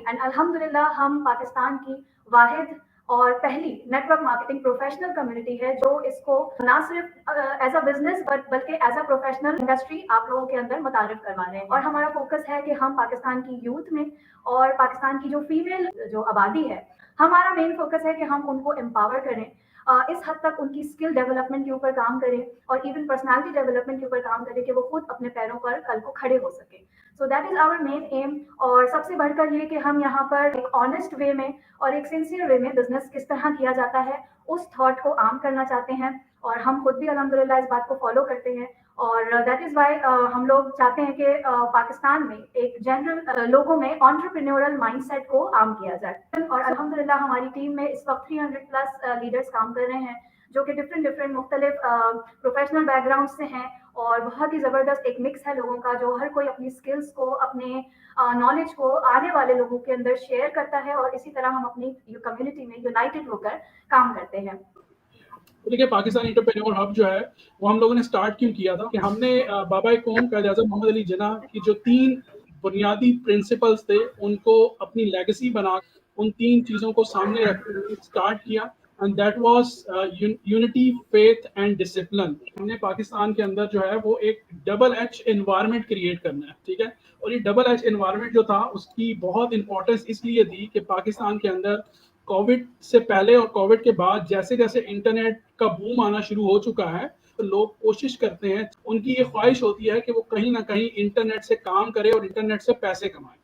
And अल्हम्दुलिल्लाह हम पाकिस्तान की वाहिद और पहली नेटवर्क मार्केटिंग प्रोफेशनल कम्युनिटी है जो इसको ना सिर्फ एज अ बिजनेस बल्कि एज अ प्रोफेशनल इंडस्ट्री आप लोगों के अंदर मुतारिफ करवा रहे हैं। और हमारा फोकस है कि हम पाकिस्तान की यूथ में और पाकिस्तान की जो फीमेल जो आबादी है, हमारा मेन फोकस है कि हम उनको एम्पावर करें, इस हद तक उनकी स्किल डेवलपमेंट के ऊपर काम करें और इवन पर्सनालिटी डेवलपमेंट के ऊपर काम करें कि वो खुद अपने पैरों पर कल को खड़े हो सके। So that is our main aim. और सबसे बढ़कर ये कि हम यहाँ पर एक ऑनेस्ट वे में और एक सिंसियर वे में बिजनेस किस तरह किया जाता है उस थॉट को आम करना चाहते हैं, और हम खुद भी अल्हम्दुलिल्लाह इस बात को फॉलो करते हैं। और दैट इज वाई हम लोग चाहते हैं कि पाकिस्तान में एक जनरल लोगों में एंटरप्रेन्योरल माइंडसेट को आम किया जाए। और अल्हम्दुलिल्लाह हमारी टीम में इस वक्त 300 प्लस लीडर्स काम कर रहे हैं जो कि डिफरेंट डिफरेंट मुख्तलिफ प्रोफेशनल बैकग्राउंड से हैं, और बहुत ही ज़बरदस्त एक मिक्स है लोगों का, जो हर कोई अपनी स्किल्स को, अपने नॉलेज को आने वाले लोगों के अंदर शेयर करता है, और इसी तरह हम अपनी कम्युनिटी में यूनाइटेड होकर काम करते हैं। तो देखिए, पाकिस्तान एंटरप्रेन्योर हब जो है वो हम लोगों ने स्टार्ट क्यों किया था कि हमने बाबा कौम कायद-ए-आज़म मोहम्मद अली जिन्ना की जो 3 बुनियादी प्रिंसिपल्स थे उनको अपनी लेगेसी बना उन 3 चीज़ों को सामने रखते हुए स्टार्ट किया, and that was unity, faith and discipline. हमने पाकिस्तान के अंदर जो है वो एक डबल एच एनवायरनमेंट क्रिएट करना है, ठीक है? और ये डबल एच एनवायरनमेंट जो था उसकी बहुत इंपॉर्टेंस इसलिए थी कि पाकिस्तान के अंदर कोविड से पहले और कोविड के बाद जैसे जैसे इंटरनेट का बूम आना शुरू हो चुका है, तो लोग कोशिश करते हैं, उनकी ये ख्वाहिश होती है कि वो कहीं ना कहीं इंटरनेट से काम करे और इंटरनेट से पैसे कमाए।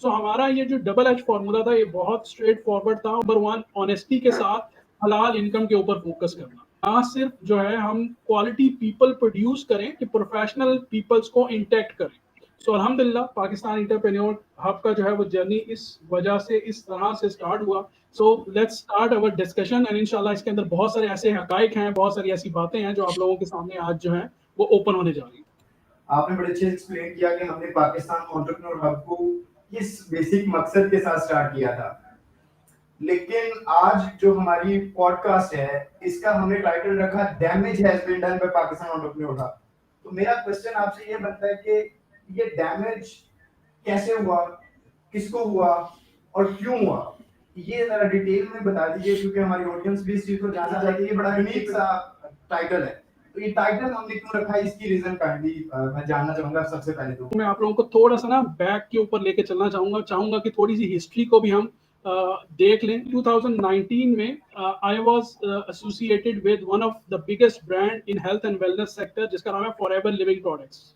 सो हमारा ये जो डबल एच फॉर्मूला था ये बहुत स्ट्रेट फॉरवर्ड था। नंबर 1, ऑनेस्टी के साथ हलाल इनकम के ऊपर फोकस करना। ना सिर्फ जो है हम क्वालिटी पीपल प्रोड्यूस करें कि प्रोफेशनल पीपल्स को इंटैक्ट करें। सो अल्हम्दुलिल्लाह पाकिस्तान एंटरप्रेन्योर हब का जो है वो जर्नी इस वजह से इस तरह से स्टार्ट हुआ। So let's start our discussion, and इंशाल्लाह इसके अंदर बहुत सारे ऐसे हकाइक हैं, बहुत सारी ऐसी बातें हैं जो आप लोगों के सामने आज जो है वो ओपन होने जा रही है। आपने बड़े अच्छे एक्सप्लेन किया कि हमने पाकिस्तान एंटरप्रेन्योर हब को किस बेसिक मकसद के साथ स्टार्ट किया था, लेकिन आज जो हमारी पॉडकास्ट है इसका हमने टाइटल रखा damage has been done by Pakistan entrepreneur hub. तो मेरा क्वेश्चन आपसे ये बनता है कि ये डैमेज कैसे हुआ, किसको हुआ और क्यों हुआ, ये जरा डिटेल में बता दीजिए, क्योंकि हमारी ऑडियंस भी इस चीज को जानना चाहती है। ये बड़ा यूनिक सा टाइटल है, तो ये टाइटल हमने क्यों रखा है, इसकी रीजन काइंडली मैं जानना चाहूंगा। सबसे पहले तो मैं आप लोगों को थोड़ा सा ना बैक के ऊपर लेके चलना चाहूंगा कि थोड़ी सी हिस्ट्री को भी हम देख लें। 2019 में I was associated with one of the biggest brand in health and wellness sector जिसका नाम है फॉरएवर लिविंग प्रोडक्ट्स।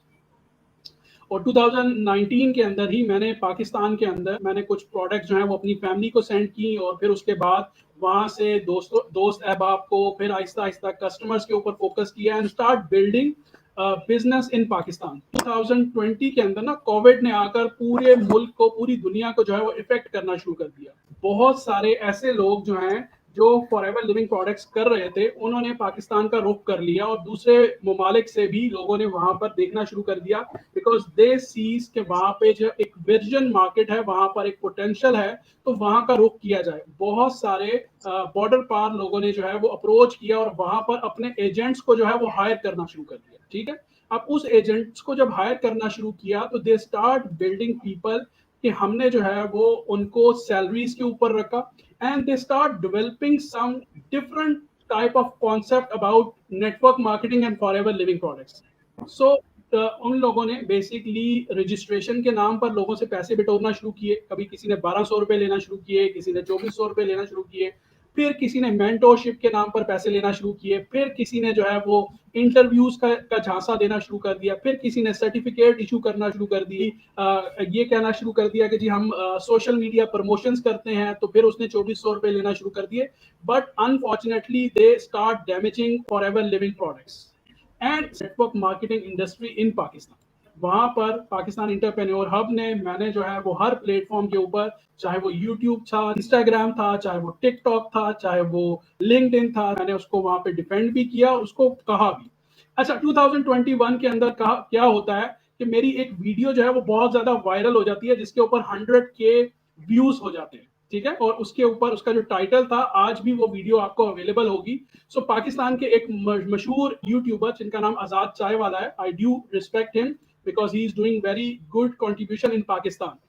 और 2019 के अंदर ही मैंने पाकिस्तान के अंदर मैंने कुछ प्रोडक्ट्स जो हैं वो अपनी फैमिली को सेंड की, और फिर उसके बाद वहाँ से दोस्त अहबाब को, फिर आहिस्ता आहिस्ता कस्टमर्स के ऊपर फोकस किया and start building business in Pakistan. 2020 के अंदर ना कोविड ने आकर पूरे मुल्क को, पूरी दुनिया को जो है वो इफेक्ट करना शुरू कर दिया। बहुत सारे ऐसे लोग जो हैं जो फॉरएवर लिविंग प्रोडक्ट्स कर रहे थे उन्होंने पाकिस्तान का रुख कर लिया, और दूसरे ममालिक से भी लोगों ने वहां पर देखना शुरू कर दिया, बिकॉज दे सीज के वहां पे जो एक वर्जन मार्केट है, वहां पर एक पोटेंशियल है, तो वहां का रुख किया जाए। बहुत सारे बॉर्डर पार लोगों ने जो है वो अप्रोच किया और वहां पर अपने एजेंट्स को जो है वो हायर करना शुरू कर दिया, ठीक है? अब उस एजेंट्स को जब हायर करना शुरू किया तो दे स्टार्ट बिल्डिंग पीपल, कि हमने जो है वो उनको सैलरीज के ऊपर रखा, and they start developing some different type of concept about network marketing and forever living products. So उन लोगों ने बेसिकली रजिस्ट्रेशन के नाम पर लोगों से पैसे बिटोरना शुरू किए। कभी किसी ने 1200 रुपए लेना शुरू किए, किसी ने 2400 रुपए लेना शुरू किए, फिर किसी ने मेंटोरशिप के नाम पर पैसे लेना शुरू किए, फिर किसी ने जो है वो इंटरव्यूज का झांसा देना शुरू कर दिया, फिर किसी ने सर्टिफिकेट इशू करना शुरू कर दी, ये कहना शुरू कर दिया कि जी हम सोशल मीडिया प्रमोशंस करते हैं, तो फिर उसने 2400 रुपए लेना शुरू कर दिए। But unfortunately they start damaging forever living products and network marketing industry in Pakistan. वहां पर पाकिस्तान एंटरप्रेन्योर हब ने, मैंने जो है वो हर प्लेटफॉर्म के ऊपर, चाहे वो यूट्यूब था, इंस्टाग्राम था, चाहे वो टिकटॉक था, चाहे वो लिंक्डइन था, मैंने उसको वहां पे डिफेंड भी किया, उसको कहा भी। अच्छा, 2021 के अंदर क्या होता है कि मेरी एक वीडियो जो है वो बहुत ज्यादा वायरल हो जाती है, जिसके ऊपर 100K व्यूज हो जाते हैं, ठीक है? और उसके ऊपर उसका जो टाइटल था, आज भी वो वीडियो आपको अवेलेबल होगी। सो पाकिस्तान के एक मशहूर यूट्यूबर जिनका नाम आजाद चाय वाला है, I do respect him because he is doing very good contribution in Pakistan.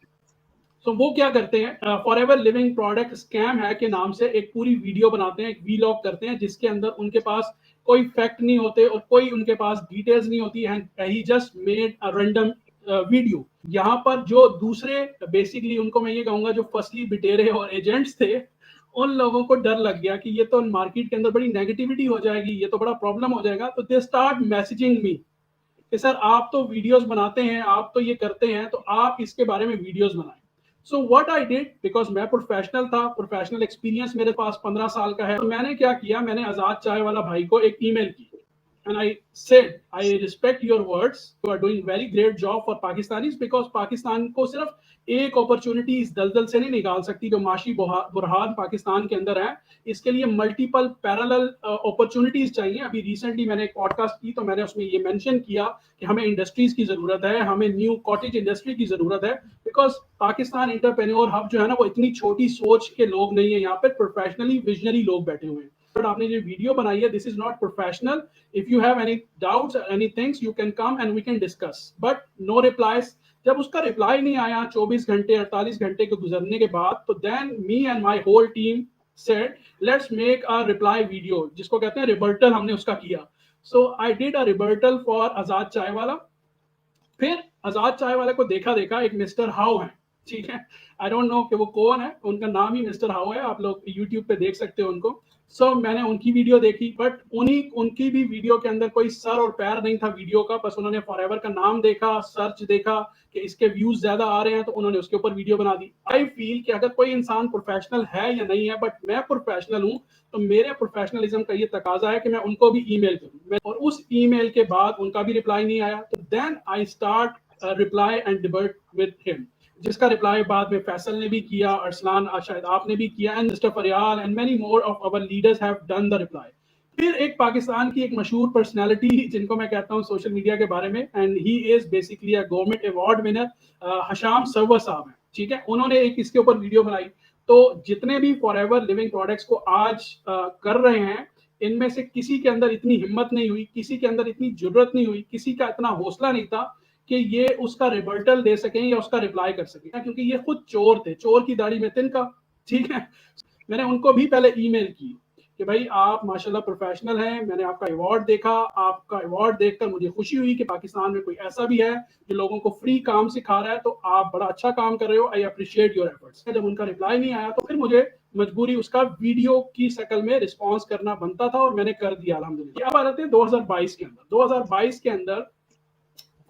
तो वो क्या करते हैं, फॉरएवर लिविंग प्रोडक्ट स्कैम है के नाम से एक पूरी वीडियो बनाते हैं, एक वीलॉग करते हैं, जिसके अंदर उनके पास कोई फैक्ट नहीं होते और कोई उनके पास डिटेल्स नहीं होती है, ही just made a random video. यहाँ पर जो दूसरे बेसिकली उनको मैं ये कहूंगा जो फसली बिटेरे और एजेंट्स थे, उन लोगों को डर लग गया कि ये तो मार्केट के अंदर बड़ी नेगेटिविटी हो जाएगी, ये तो बड़ा प्रॉब्लम हो जाएगा, तो दे स्टार्ट मैसेजिंग मी कि सर आप तो वीडियोस बनाते हैं, आप तो ये करते हैं, तो आप इसके बारे में वीडियोस बनाएं। So what I did, because मैं प्रोफेशनल था, प्रोफेशनल एक्सपीरियंस मेरे पास 15 साल का है, तो मैंने क्या किया, मैंने आजाद चाय वाला भाई को एक ईमेल की and I said, I respect your words. You are doing very great job for Pakistanis because Pakistan को सिर्फ एक अपॉर्चुनिटी इस दलदल से नहीं निकाल सकती जो माशी बुरहान पाकिस्तान के अंदर है, इसके लिए मल्टीपल पैरेलल अपॉर्चुनिटीज चाहिए। अभी रिसेंटली मैंने एक पॉडकास्ट की तो मैंने उसमें ये मेंशन किया कि हमें इंडस्ट्रीज की जरूरत है, हमें न्यू कॉटेज इंडस्ट्री की जरूरत है, बिकॉज पाकिस्तान इंटरप्रेन्योर हब जो है ना वो इतनी छोटी सोच के लोग नहीं है, यहाँ पे प्रोफेशनली विजनरी लोग बैठे हुए हैं। बट आपने जो वीडियो बनाई है, this is not professional, if you have any doubts any things you can come and we can discuss, but no replies. जब उसका रिप्लाई नहीं आया 24 घंटे 48 घंटे के गुजरने के बाद, तो then me and my whole team said let's make a reply video, जिसको कहते हैं रिबर्टल, हमने उसका किया। So I did a rebuttal for Azad Chai Wala. फिर आजाद चाय वाले को देखा देखा एक मिस्टर हाउ है, ठीक है, आई डोंट नो कि वो कौन है, उनका नाम ही मिस्टर हाउ है, आप लोग यूट्यूब पे देख सकते हो उनको। सो मैंने उनकी वीडियो देखी, बट उनकी भी वीडियो के अंदर कोई सर और पैर नहीं था वीडियो का, बस उन्होंने फॉरएवर का नाम देखा, सर्च देखा कि इसके व्यूज ज्यादा आ रहे हैं, तो उन्होंने उसके ऊपर वीडियो बना दी। आई फील कि अगर कोई इंसान प्रोफेशनल है या नहीं है, बट मैं प्रोफेशनल हूँ, तो मेरे प्रोफेशनलिज्म का ये तकाजा है कि मैं उनको भी ईमेल करूँ, और उस ईमेल के बाद उनका भी रिप्लाई नहीं आया, तो then I start reply and debate with him, जिसका रिप्लाई बाद में फैसल ने भी किया, अरसलान शायद आपने भी किया, and mister Fariyal and many more of our leaders have done the reply. फिर एक पाकिस्तान की एक मशहूर पर्सनालिटी जिनको मैं कहता हूँ सोशल मीडिया के बारे में, and he is basically a government award winner, Hasham Sarwar साहब हैं, ठीक है, उन्होंने एक इसके ऊपर वीडियो बनाई। तो जितने भी फॉरएवर लिविंग प्रोडक्ट्स को आज कर रहे हैं, इनमें से किसी के अंदर इतनी हिम्मत नहीं हुई, किसी के अंदर इतनी जरूरत नहीं हुई, किसी का इतना हौसला नहीं था कि ये उसका रिबर्टल दे सकें या उसका रिप्लाई कर सकें, क्योंकि ये खुद चोर थे, चोर की दाढ़ी में तिनका, ठीक है। मैंने उनको भी पहले ईमेल की कि भाई आप माशाल्लाह प्रोफेशनल हैं, मैंने आपका अवार्ड देखा, आपका अवार्ड देखकर मुझे खुशी हुई कि पाकिस्तान में कोई ऐसा भी है जो लोगों को फ्री काम सिखा रहा है, तो आप बड़ा अच्छा काम कर रहे हो, आई अप्रिशिएट योर एफर्ट्स। जब उनका रिप्लाई नहीं आया, तो फिर मुझे मजबूरी उसका वीडियो की शक्ल में रिस्पॉन्स करना बनता था, और मैंने कर दिया अल्हम्दुलिल्लाह। अब आ जाते हैं 2022 के अंदर। 2022 के अंदर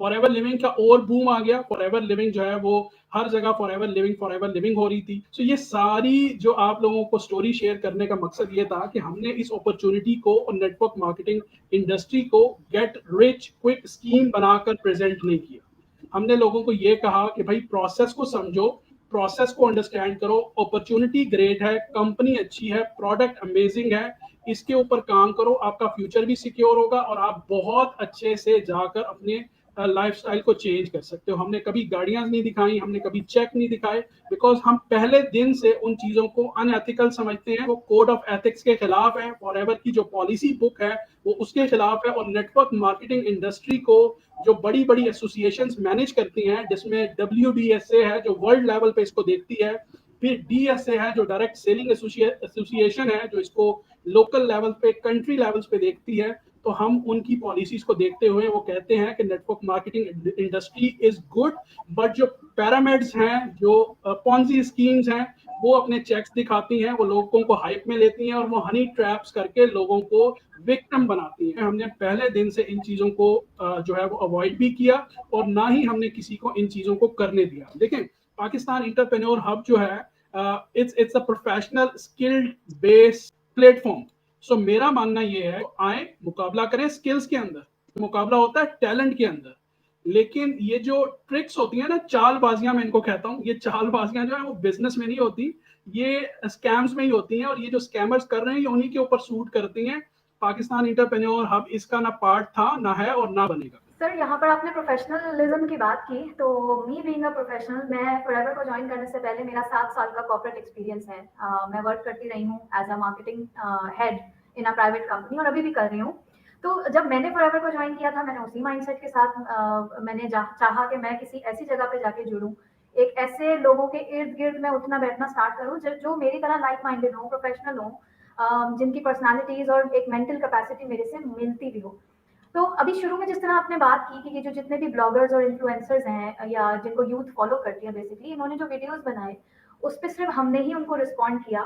फॉरएवर लिविंग का और बूम आ गया, फॉरएवर लिविंग जो है वो हर जगह फॉरएवर लिविंग हो रही थी। तो ये सारी जो आप लोगों को स्टोरी शेयर करने का मकसद ये था कि हमने इस अपॉर्चुनिटी को और नेटवर्क मार्केटिंग इंडस्ट्री को गेट रिच क्विक स्कीम बनाकर प्रेजेंट नहीं किया। हमने लोगों को ये कहा कि भाई प्रोसेस को समझो, प्रोसेस को अंडरस्टैंड करो, अपॉर्चुनिटी ग्रेट है, कंपनी अच्छी है, प्रोडक्ट अमेजिंग है, इसके ऊपर काम करो, आपका फ्यूचर भी सिक्योर होगा और आप बहुत अच्छे से जाकर अपने लाइफस्टाइल को चेंज कर सकते हो। हमने कभी गाड़ियां नहीं दिखाई, हमने कभी चेक नहीं दिखाए, बिकॉज हम पहले दिन से उन चीजों को अनएथिकल समझते हैं, वो कोड ऑफ एथिक्स के खिलाफ है, फॉरएवर की जो पॉलिसी बुक है वो उसके खिलाफ है, और नेटवर्क मार्केटिंग इंडस्ट्री को जो बड़ी बड़ी एसोसिएशंस मैनेज करती हैं, जिसमें WDSA है जो वर्ल्ड लेवल पे इसको देखती है, फिर DSA है जो डायरेक्ट सेलिंग एसोसिएशन है जो इसको लोकल लेवल पे, कंट्री लेवल्स पे देखती है, तो हम उनकी पॉलिसीज को देखते हुए वो कहते हैं कि network marketing industry is good, but जो पैरामिड्स हैं, जो पॉन्जी स्कीम्स हैं, वो अपने चेक्स दिखाती हैं, वो लोगों को हाइप में लेती हैं और वो हनी ट्रैप्स करके लोगों को विक्टिम बनाती हैं। हमने पहले दिन से इन चीजों को जो है वो अवॉइड भी किया, और ना ही हमने किसी को इन चीजों को करने दिया। देखें, पाकिस्तान इंटरप्रेन्योर हब जो है, it's a professional skilled based platform. So मेरा मानना ये है, आए मुकाबला करें स्किल्स के अंदर, मुकाबला होता है टैलेंट के अंदर, लेकिन ये जो ट्रिक्स होती है ना, चालबाजियां मैं इनको कहता हूँ, ये चालबाजियां जो है वो बिजनेस में नहीं होती, ये स्कैम्स में ही होती हैं, और ये जो स्कैमर्स कर रहे हैं ये उन्हीं के ऊपर सूट करती हैं। पाकिस्तान इंटरप्रेन्योर हब इसका ना पार्ट था, ना है और ना बनेगा। सर, यहाँ पर आपने प्रोफेशनलिज्म की बात की, तो मी बीइंग अ प्रोफेशनल, मैं फॉरएवर को ज्वाइन करने से पहले मेरा 7 साल का कॉर्पोरेट एक्सपीरियंस है। मैं वर्क करती रही हूँ as a marketing head in a private company, और अभी भी कर रही हूँ। तो जब मैंने फॉरएवर को ज्वाइन किया था, मैंने उसी माइंडसेट के साथ मैंने चाहा कि मैं किसी ऐसी जगह पे जाके जुड़ूँ, एक ऐसे लोगों के इर्द गिर्द मैं उठना बैठना स्टार्ट करूँ जो मेरी तरह लाइक माइंडेड हो, प्रोफेशनल हो, जिनकी पर्सनालिटीज और एक मेंटल कैपेसिटी मेरे से मिलती भी हो। तो अभी शुरू में जिस तरह आपने बात की कि ये जो जितने भी ब्लॉगर्स और इन्फ्लुएंसर्स हैं या जिनको यूथ फॉलो करती है बेसिकली, इन्होंने जो वीडियोस बनाए उस पे सिर्फ हमने ही उनको रिस्पॉन्ड किया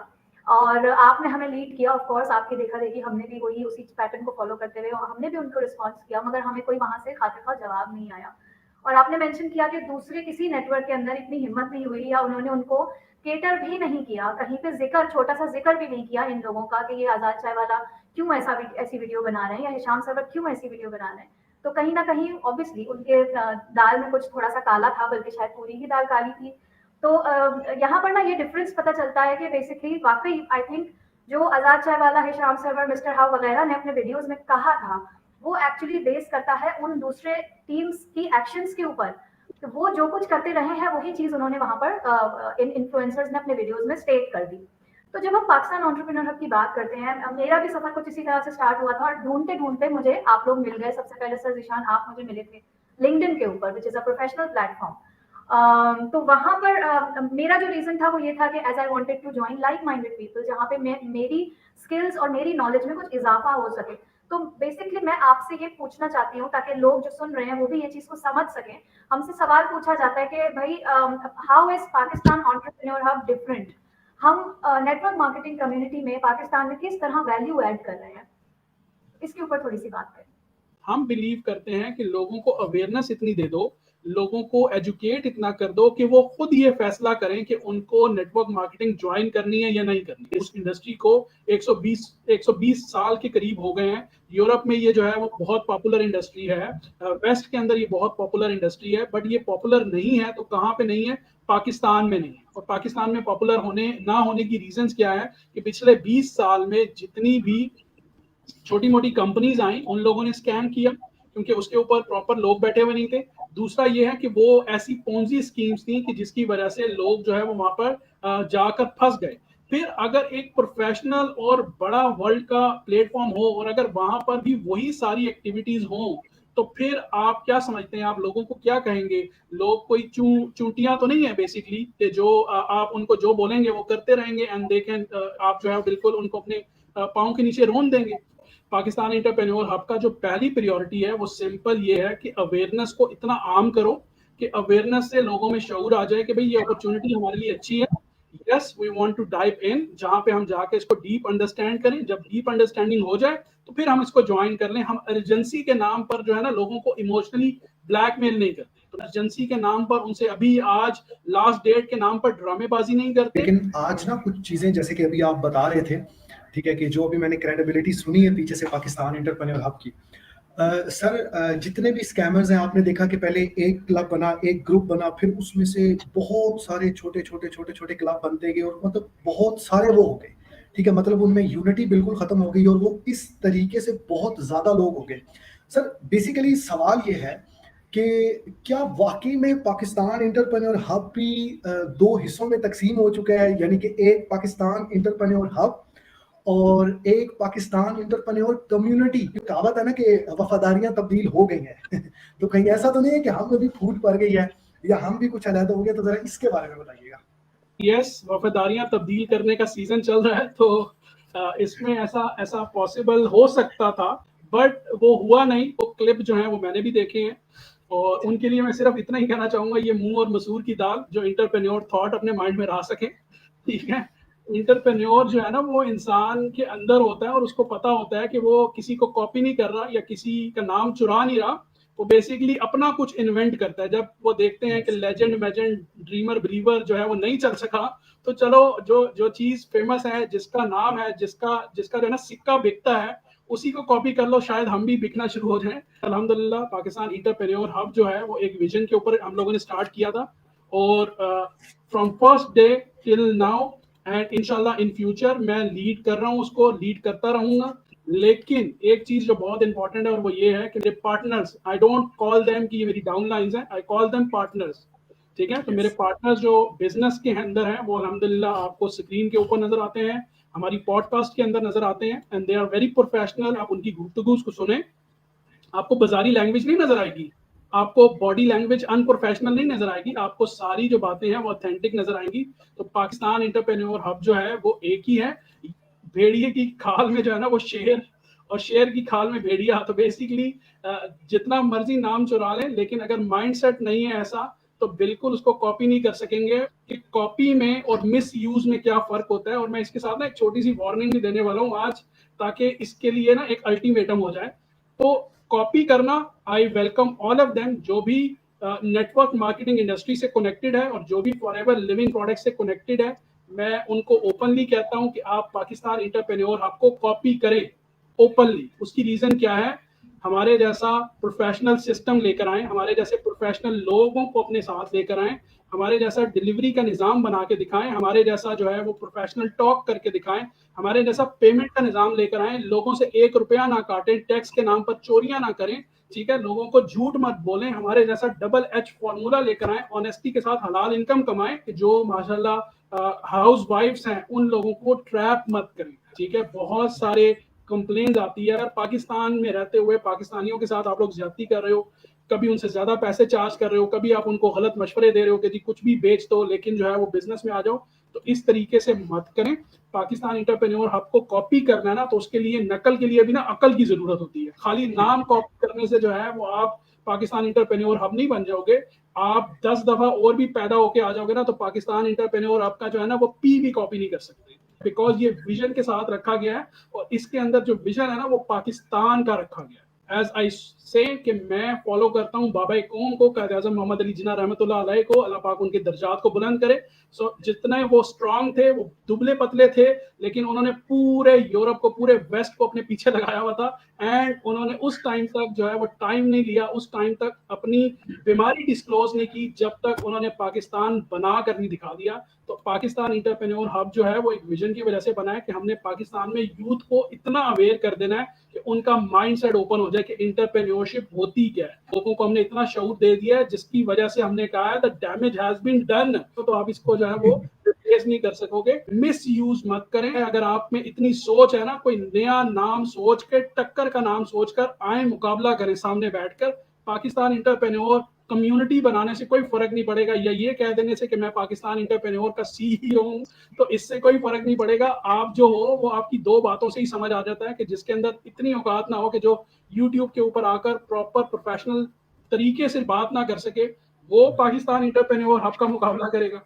और आपने हमें लीड किया। ऑफ कोर्स आपकी देखा देखी हमने भी वही उसी पैटर्न को फॉलो करते हुए और हमने भी उनको रिस्पॉन्स किया, मगर हमें कोई वहां से खातिर का जवाब नहीं आया। और आपने मेंशन किया कि दूसरे किसी नेटवर्क के अंदर इतनी हिम्मत नहीं हुई या उन्होंने उनको केटर भी नहीं किया, कहीं पे जिक्र, छोटा सा जिक्र भी नहीं किया इन लोगों का कि ये आजाद चाय वाला क्यों ऐसी वीडियो बना रहे हैं या हिशाम सरवर क्यों ऐसी वीडियो बना रहे हैं। तो कहीं ना कहीं ऑब्वियसली उनके दाल में कुछ थोड़ा सा काला था, बल्कि शायद पूरी ही दाल काली थी। तो यहाँ पर ना ये डिफरेंस पता चलता है कि बेसिकली वाकई आई थिंक जो आजाद चाय वाला, हिशाम सरवर, मिस्टर हाउ वगैरह ने अपने वीडियोस में कहा था वो एक्चुअली बेस करता है उन दूसरे टीम्स की एक्शंस के ऊपर। तो वो जो कुछ करते रहे हैं वही चीज उन्होंने वहां पर इन इन्फ्लुएंसर्स ने अपने वीडियोस में स्टेट कर दी। तो जब हम पाकिस्तान एंटरप्रेन्योर हब की बात करते हैं, मेरा भी सफर कुछ इसी तरह से स्टार्ट हुआ था और ढूंढते ढूंढते मुझे आप लोग मिल गए। सबसे पहले सर जिशान आप मुझे मिले थे लिंक्डइन के ऊपर, which is a professional platform. तो वहां पर मेरा जो रीजन था वो ये था कि as I wanted to join like minded people, जहाँ पे मेरी स्किल्स और मेरी नॉलेज में कुछ इजाफा हो सके। तो बेसिकली मैं आपसे ये पूछना चाहती हूँ ताकि लोग जो सुन रहे हैं वो भी ये चीज को समझ सकें। हमसे सवाल पूछा जाता है कि भाई how is Pakistan entrepreneur hub different, हम नेटवर्क मार्केटिंग कम्युनिटी में पाकिस्तान में किस तरह वैल्यू ऐड कर रहे हैं, इसके ऊपर थोड़ी सी बात करें। हम बिलीव करते हैं कि लोगों को अवेयरनेस इतनी दे दो, लोगों को एजुकेट इतना कर दो कि वो खुद ये फैसला करें कि उनको नेटवर्क मार्केटिंग ज्वाइन करनी है या नहीं करनी है। इस इंडस्ट्री को 120 साल के करीब हो गए हैं। यूरोप में ये जो है वो बहुत पॉपुलर इंडस्ट्री है, वेस्ट के अंदर ये बहुत पॉपुलर इंडस्ट्री है, बट ये पॉपुलर नहीं है तो कहाँ पे नहीं है? पाकिस्तान में नहीं है। और पाकिस्तान में पॉपुलर होने ना होने की रीजंस क्या है कि पिछले 20 साल में जितनी भी छोटी मोटी कंपनीज आई उन लोगों ने स्कैम किया क्योंकि उसके ऊपर प्रॉपर लोग बैठे हुए नहीं थे। दूसरा ये है कि वो ऐसी पोंजी स्कीम्स थी कि जिसकी वजह से लोग जो है वो वहां पर जाकर फंस गए। फिर अगर एक प्रोफेशनल और बड़ा वर्ल्ड का प्लेटफॉर्म हो और अगर वहां पर भी वही सारी एक्टिविटीज हो तो फिर आप क्या समझते हैं, आप लोगों को क्या कहेंगे? लोग कोई चूंटियां तो नहीं है बेसिकली कि जो आप उनको जो बोलेंगे वो करते रहेंगे एंड दे कैन, आप जो है बिल्कुल उनको अपने पाँव के नीचे रोन देंगे। पाकिस्तान एंटरप्रेन्योर हब का जो पहली प्रायोरिटी है वो सिंपल ये है कि अवेयरनेस को इतना आम करो कि अवेयरनेस से लोगों में शऊर आ जाए कि भाई ये अपॉर्चुनिटी हमारे लिए अच्छी है। Yes we want to dive in, जहां पे हम जाके इसको डीप अंडरस्टैंड करें। जब डीप अंडरस्टैंडिंग हो जाए तो फिर हम इसको ज्वाइन कर लें। हम अर्जेंसी के नाम पर जो है ना लोगों को इमोशनली ब्लैकमेल नहीं करते, तो अर्जेंसी के नाम पर उनसे अभी आज लास्ट डेट के नाम पर ड्रामेबाजी नहीं करते। लेकिन आज ना कुछ चीजें जैसे कि अभी आप बता रहे थे, ठीक है, कि जो अभी मैंने क्रेडिबिलिटी सुनी है पीछे से पाकिस्तान एंटरप्रेन्योर हब की, सर जितने भी स्कैमर्स हैं आपने देखा कि पहले एक क्लब बना, एक ग्रुप बना, फिर उसमें से बहुत सारे छोटे छोटे क्लब बनते गए और मतलब बहुत सारे वो हो गए, ठीक है, मतलब उनमें यूनिटी बिल्कुल खत्म हो गई और वो इस तरीके से बहुत ज्यादा लोग हो गए। सर बेसिकली सवाल ये है कि क्या वाकई में पाकिस्तान एंटरप्रेन्योर हब भी दो हिस्सों में तकसीम हो चुका है, यानी कि एक पाकिस्तान एंटरप्रेन्योर हब और एक पाकिस्तान एंटरप्रेन्योर कम्युनिटी? कहावत है ना कि वफादारियां तब्दील हो गई हैं तो कहीं ऐसा तो नहीं है कि हम में भी फूट पड़ गई है या हम भी कुछ अलग हो गए? तो जरा इसके बारे में बताइएगा। यस, वफादारियां तब्दील करने का सीजन चल रहा है तो इसमें ऐसा पॉसिबल हो सकता था, बट वो हुआ नहीं। वो क्लिप जो है वो मैंने भी देखे हैं और उनके लिए मैं सिर्फ इतना ही कहना चाहूंगा, ये मुंह और मसूर की दाल जो इंटरप्रेन्योर थॉट अपने माइंड में रह सके, ठीक है। इंटरप्रेन्योर जो है ना वो इंसान के अंदर होता है और उसको पता होता है कि वो किसी को कॉपी नहीं कर रहा या किसी का नाम चुरा नहीं रहा, वो बेसिकली अपना कुछ इन्वेंट करता है। जब वो देखते हैं कि लेजेंड मैजेंड ड्रीमर ब्रीवर जो है वो नहीं चल सका, तो चलो जो चीज फेमस है, जिसका नाम है, जिसका जो है ना सिक्का बिकता है, उसी को कॉपी कर लो, शायद हम भी बिकना शुरू हो जाएं। अल्हम्दुलिल्लाह पाकिस्तान एंटरप्रेन्योर हब जो है वो एक विजन के ऊपर हम लोगों ने स्टार्ट किया था और from first day till now and इंशाल्लाह इन फ्यूचर मैं लीड कर रहा हूँ, उसको लीड करता रहूंगा। लेकिन एक चीज जो बहुत इंपॉर्टेंट है और वो ये है कि मेरे partners, I don't call them कि ये मेरी डाउनलाइंस हैं, आई कॉल देम पार्टनर्स, ठीक है। तो मेरे पार्टनर्स जो बिजनेस के अंदर हैं वो अल्हम्दुलिल्लाह आपको स्क्रीन के ऊपर नजर आते हैं, हमारी पॉडकास्ट के अंदर नजर आते हैं and they are very professional. आप उनकी गुफ्तगू को सुने, आपको बाजारी लैंग्वेज नहीं नजर आएगी, आपको बॉडी लैंग्वेज अनप्रोफेशनल नहीं नजर आएगी, आपको सारी जो बातें हैं वो ऑथेंटिक नजर आएंगी। तो पाकिस्तान इंटरप्रेन्योर हब जो है वो एक ही है, भेड़िए की खाल में जो है ना वो शेर, और शेर की खाल में भेड़िया। तो बेसिकली जितना मर्जी नाम चुरा लें, लेकिन अगर माइंडसेट नहीं है ऐसा तो बिल्कुल उसको कॉपी नहीं कर सकेंगे। कि कॉपी में और मिस यूज में क्या फर्क होता है। और मैं इसके साथ ना एक छोटी सी वार्निंग भी देने वाला हूँ आज, ताकि इसके लिए ना एक अल्टीमेटम हो जाए। तो कॉपी करना, I welcome all of them, जो भी नेटवर्क मार्केटिंग इंडस्ट्री से कनेक्टेड है और जो भी फॉरएवर लिविंग प्रोडक्ट से कनेक्टेड है, मैं उनको ओपनली कहता हूं कि आप पाकिस्तान इंटरप्रेन्योर हब को कॉपी करें ओपनली। उसकी रीजन क्या है, हमारे जैसा प्रोफेशनल सिस्टम लेकर आए, हमारे जैसे प्रोफेशनल लोगों को अपने साथ लेकर आए, हमारे जैसा डिलीवरी का निज़ाम बना के दिखाएं, हमारे जैसा जो है वो प्रोफेशनल टॉक करके दिखाएं, हमारे जैसा पेमेंट का निज़ाम लेकर आए, लोगों से 1 रुपया ना काटें, टैक्स के नाम पर चोरियां ना करें, ठीक है, लोगों को झूठ मत बोलें, हमारे जैसा डबल एच फॉर्मूला लेकर आए, ऑनेस्टी के साथ हलाल इनकम कमाएं, जो माशाल्लाह हाउस वाइफ्स हैं उन लोगों को ट्रैप मत करें। ठीक है, बहुत सारे कंप्लेन आती है, अगर पाकिस्तान में रहते हुए पाकिस्तानियों के साथ आप लोग ज्यादती कर रहे हो, कभी उनसे ज्यादा पैसे चार्ज कर रहे हो, कभी आप उनको गलत मशवरे दे रहे हो कि जी कुछ भी बेच दो लेकिन जो है वो बिजनेस में आ जाओ, तो इस तरीके से मत करें। पाकिस्तान इंटरप्रेन्योर हब को कॉपी करना है ना, तो उसके लिए नकल के लिए भी ना अकल की जरूरत होती है। खाली नाम कॉपी करने से जो है वो आप पाकिस्तान इंटरप्रेन्योर हब नहीं बन जाओगे। आप 10 दफा और भी पैदा होके आ जाओगे ना, तो पाकिस्तान इंटरप्रेन्योर हब का जो है ना वो पी भी कॉपी नहीं कर सकते, बिकॉज ये विजन के साथ रखा गया है, और इसके अंदर जो विजन है ना वो पाकिस्तान का रखा गया है। एज आई से कि मैं फॉलो करता हूँ बाबा कौम को, कायद आज़म मोहम्मद अली जिन्ना रहमतुल्लाह अलैह को, अल्लाह पाक उनके दर्जात को बुलंद करे। सो जितने वो स्ट्रांग थे, वो दुबले पतले थे, लेकिन उन्होंने पूरे यूरोप को, पूरे वेस्ट को अपने पीछे लगाया हुआ था। एंड उन्होंने उस टाइम तक जो है वो टाइम नहीं लिया, उस टाइम तक अपनी बीमारी डिस्क्लोज नहीं की जब तक उन्होंने पाकिस्तान बना कर नहीं दिखा दिया। तो पाकिस्तान इंटरप्रेन्योर हब जो है वो एक विजन की वजह से बना है कि हमने पाकिस्तान में यूथ को इतना अवेयर कर देना है कि उनका माइंडसेट ओपन हो जाए कि इंटरप्रेन्योरशिप होती क्या है। लोगों को हमने इतना शऊर दे दिया है, जिसकी वजह से हमने कहा है the damage has been done. तो आप इसको जो है वो रिप्लेस नहीं कर सकोगे। मिस यूज मत करें। अगर आप में इतनी सोच है ना, कोई नया नाम सोच के, टक्कर का नाम सोचकर आए, मुकाबला करें सामने बैठकर। पाकिस्तान इंटरप्रेन्योर कम्युनिटी बनाने से कोई फर्क नहीं पड़ेगा, या ये कह देने से कि मैं पाकिस्तान इंटरप्रेन्योर का सीईओ हूं, तो इससे कोई फर्क नहीं पड़ेगा। आप जो हो वो आपकी दो बातों से ही समझ आ जाता है कि जिसके अंदर इतनी औकात ना हो कि जो यूट्यूब के ऊपर आकर प्रॉपर प्रोफेशनल तरीके से बात ना कर सके, वो पाकिस्तान इंटरप्रेन्योर हब का मुकाबला करेगा।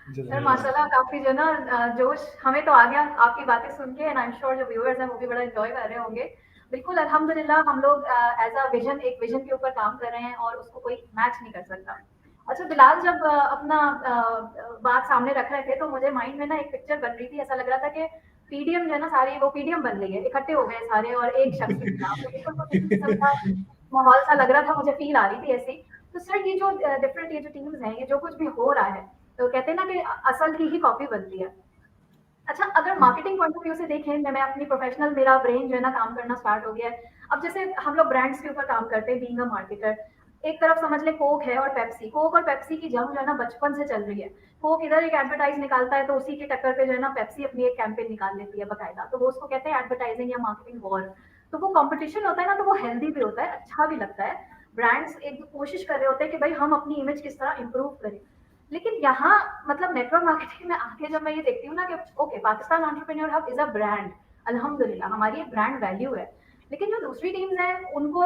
सर माशाल्लाह काफी जो ना जोश हमें तो आ गया आपकी बातें सुन के, एंड आई एम श्योर जो व्यूअर्स हैं वो भी बड़ा एंजॉय कर रहे होंगे। बिल्कुल अल्हम्दुलिल्लाह हम लोग एज अ विजन, एक विजन के ऊपर काम कर रहे हैं और उसको कोई मैच नहीं कर सकता। अच्छा बिलाल, जब अपना बात सामने रख रहे थे तो मुझे माइंड में ना एक पिक्चर बन रही थी, ऐसा लग रहा था कि पीडीएम जो है ना सारी वो पीडीएम बन गई है, इकट्ठे हो गए सारे और एक शख्स के खिलाफ। तो बिल्कुल कुछ इस किस्म का माहौल सा लग रहा था, मुझे फील आ रही थी ऐसी। तो सर ये जो डिफरेंट ये जो टीम्स हैं, ये जो कुछ भी हो रहा है, तो कहते हैं ना कि असल की ही कॉपी बनती है। अच्छा, अगर मार्केटिंग पॉइंट ऑफ व्यू से देखें, मैं अपनी प्रोफेशनल, मेरा ब्रेन जो है ना काम करना स्टार्ट हो गया है। अब जैसे हम लोग ब्रांड्स के ऊपर काम करते हैं, बीइंग अ मार्केटर, एक तरफ समझ ले कोक है और पेप्सी। कोक और पेप्सी की जंग जो है ना बचपन से चल रही है। कोक इधर एक एडवर्टाइज निकालता है तो उसी के टक्कर पे जो है ना पेप्सी अपनी एक कैंपेन निकाल लेती है बकायदा, तो वो उसको कहते हैं एडवर्टाइजिंग या मार्केटिंग वॉर। तो वो कंपटीशन होता है ना, तो वो हेल्दी भी होता है, अच्छा भी लगता है। ब्रांड्स एक कोशिश कर रहे होते हैं कि भाई हम अपनी इमेज किस तरह इंप्रूव करें। लेकिन यहाँ मतलब नेटवर्क मार्केटिंग में आके जब मैं ये देखती हूँ ना कि okay Pakistan entrepreneur hub is a brand, अल्हम्दुलिल्लाह हमारी एक ब्रांड वैल्यू है। लेकिन जो दूसरी टीम्स हैं उनको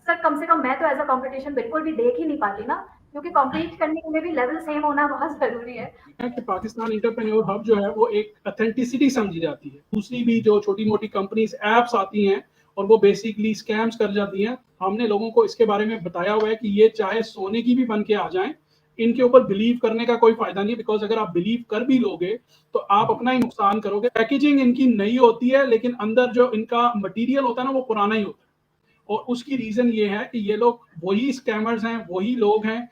सर कम से कम मैं तो एज अ कंपटीशन बिल्कुल भी देख ही नहीं पाती ना, क्योंकि कॉम्पीट करने के लिए भी लेवल सेम होना बहुत जरूरी है। कि पाकिस्तान इंटरप्रेन्योर हब जो है वो एक ऑथेंटिसिटी समझी जाती है। दूसरी भी जो छोटी मोटी कंपनीज एप्स आती हैं और वो बेसिकली स्कैम्स कर जाती हैं, हमने लोगों को इसके बारे में बताया हुआ है कि ये चाहे सोने की भी बन के आ जाएं, इनके ऊपर बिलीव करने का कोई फायदा नहीं है। बिकॉज अगर आप बिलीव कर भी लोगे तो आप अपना ही नुकसान करोगे। पैकेजिंग इनकी नई होती है, लेकिन अंदर जो इनका मटेरियल होता है ना वो पुराना ही होता है। और उसकी रीजन ये है कि ये लोग वही स्कैमर्स हैं, वही लोग हैं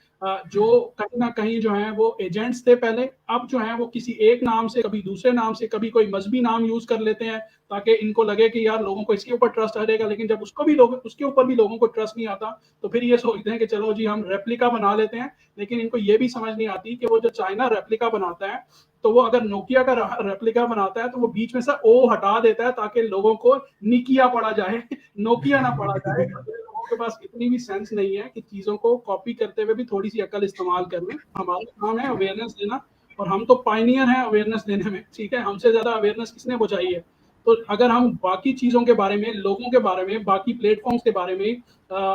जो कहीं ना कहीं जो है वो एजेंट्स थे पहले, अब जो है वो किसी एक नाम से, कभी दूसरे नाम से, कभी कोई मजहबी नाम यूज कर लेते हैं ताकि इनको लगे कि यार लोगों को इसके ऊपर ट्रस्ट रहेगा। लेकिन जब उसके ऊपर भी लोगों को ट्रस्ट नहीं आता तो फिर ये सोचते हैं कि चलो जी हम रेप्लिका बना लेते हैं। लेकिन इनको ये भी समझ नहीं आती कि वो जो चाइना रेप्लिका बनाता है, तो वो अगर नोकिया का रेप्लिका बनाता है तो वो बीच में से ओ हटा देता है ताकि लोगों को निकिया पड़ा जाए, नोकिया ना पड़ा जाए। लोगों के पास इतनी भी सेंस नहीं है कि चीज़ों को कॉपी करते हुए भी थोड़ी सी अकल इस्तेमाल कर लें। हमारा काम है अवेयरनेस देना, और हम तो पायनियर हैं अवेयरनेस देने में, ठीक है। हमसे ज़्यादा अवेयरनेस किसने पहुँचाई है? तो अगर हम बाकी चीज़ों के बारे में, लोगों के बारे में, बाकी प्लेटफॉर्म्स के बारे में,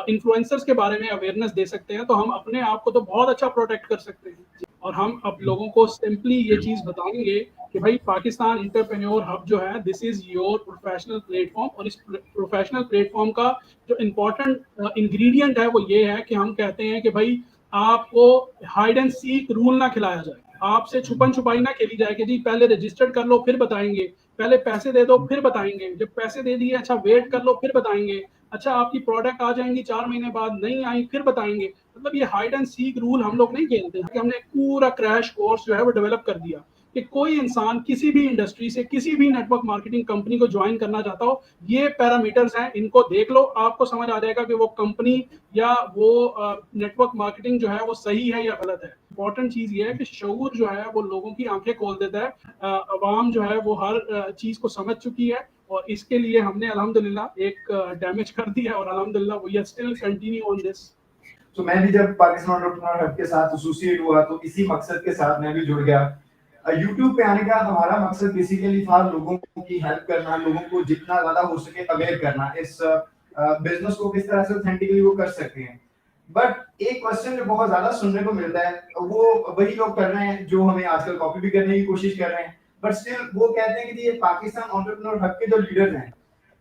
इन्फ्लुएंसर्स के बारे में अवेयरनेस दे सकते हैं, तो हम अपने आप को तो बहुत अच्छा प्रोटेक्ट कर सकते हैं। और हम अब लोगों को सिंपली ये चीज़ बताएंगे कि भाई पाकिस्तान एंटरप्रेन्योर हब जो है, this is your professional platform. और इस प्रोफेशनल प्लेटफॉर्म का जो इम्पोर्टेंट इंग्रेडिएंट है वो ये है कि हम कहते हैं कि भाई आपको हाइड एंड सीक रूल ना खिलाया जाए, आपसे छुपन छुपाई ना खेली जाए कि जी पहले रजिस्टर्ड कर लो फिर बताएंगे, पहले पैसे दे दो फिर बताएंगे, जब पैसे दे दिए अच्छा वेट कर लो फिर बताएंगे, अच्छा आपकी प्रोडक्ट आ जाएंगी 4 महीने बाद, नहीं आई फिर बताएंगे। मतलब ये हाइड एंड सीक रूल हम लोग नहीं खेलते हैं। कि हमने एक पूरा क्रैश कोर्स जो है वो डेवलप कर दिया कि कोई इंसान किसी भी इंडस्ट्री से किसी भी नेटवर्क मार्केटिंग कंपनी को ज्वाइन करना चाहता हो, ये पैरामीटर्स हैं, इनको देख लो, आपको समझ आ जाएगा कि वो कंपनी या वो नेटवर्क मार्केटिंग जो है वो सही है या गलत है। इंपॉर्टेंट चीज ये है कि शऊर जो है वो लोगों की आंखें खोल देता है। अवाम जो है वो हर चीज को समझ चुकी है, और इसके लिए हमने अल्हम्दुलिल्लाह एक डैमेज कर दिया, और अल्हम्दुलिल्लाह we are still continue on this. तो मैं भी जब पाकिस्तान एंटरप्रेन्योर हब के साथ एसोसिएट हुआ तो इसी मकसद के साथ मैं भी जुड़ गया। यूट्यूब पे आने का हमारा मकसद बेसिकली था लोगों की हेल्प करना, लोगों को जितना ज्यादा हो सके अवेयर करना, इस बिजनेस को किस तरह से ऑथेंटिकली वो कर सकते हैं। बट एक क्वेश्चन जो बहुत ज्यादा सुनने को मिलता है, वो वही लोग कर रहे हैं जो हमें आजकल कॉपी भी करने की कोशिश कर रहे हैं, बट स्टिल वो कहते हैं कि ये पाकिस्तान एंटरप्रेन्योर हब के जो लीडर्स हैं